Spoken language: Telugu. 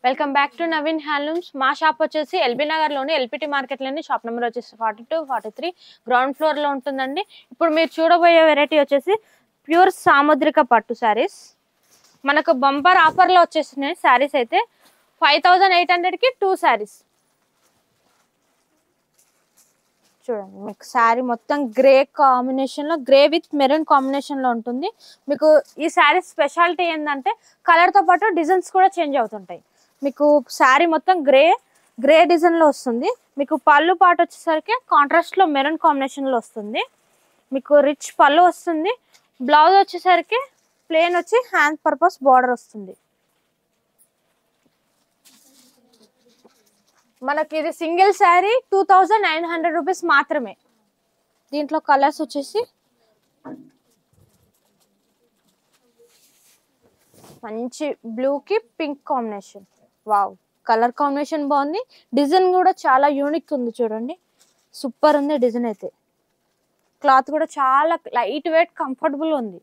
Welcome back to Naveen handlooms. మా షాప్ వచ్చేసి ఎల్బీ నగర్ లోని ఎల్పిటి మార్కెట్ లోని షాప్ నెంబర్ వచ్చేసి 42, 43 గ్రౌండ్ ఫ్లోర్ లో ఉంటుందండి. ఇప్పుడు మీరు చూడబోయే వెరైటీ వచ్చేసి ప్యూర్ సాముద్రిక పట్టు శారీస్. మనకు బంపర్ ఆఫర్ లో వచ్చేసినాయి శారీస్ అయితే 5800 కి 2 శారీస్. చూడండి, మీకు శారీ మొత్తం గ్రే కాంబినేషన్ లో, గ్రే విత్ మెరూన్ కాంబినేషన్ లో ఉంటుంది. మీకు ఈ శారీ స్పెషాలిటీ ఏంటంటే కలర్ తో పాటు డిజైన్స్ కూడా చేంజ్ అవుతుంటాయి. మీకు శారీ మొత్తం గ్రే డిజైన్ లో వస్తుంది. మీకు పళ్ళు పాటు వచ్చేసరికి కాంట్రాస్ట్ లో మెరూన్ కాంబినేషన్ లో వస్తుంది. మీకు రిచ్ పళ్ళు వస్తుంది. బ్లౌజ్ వచ్చేసరికి ప్లేన్ వచ్చి హ్యాండ్ పర్పస్ బార్డర్ వస్తుంది. మనకి ఇది సింగిల్ శారీ 2900 రూపీస్ మాత్రమే. దీంట్లో కలర్స్ వచ్చేసి మంచి బ్లూ కి pink combination. Wow, colour combination బాగుంది. డిజైన్ కూడా చాలా యూనిక్ ఉంది. చూడండి, సూపర్ ఉంది డిజైన్ అయితే. క్లాత్ కూడా చాలా లైట్ వెయిట్ కంఫర్టబుల్ ఉంది.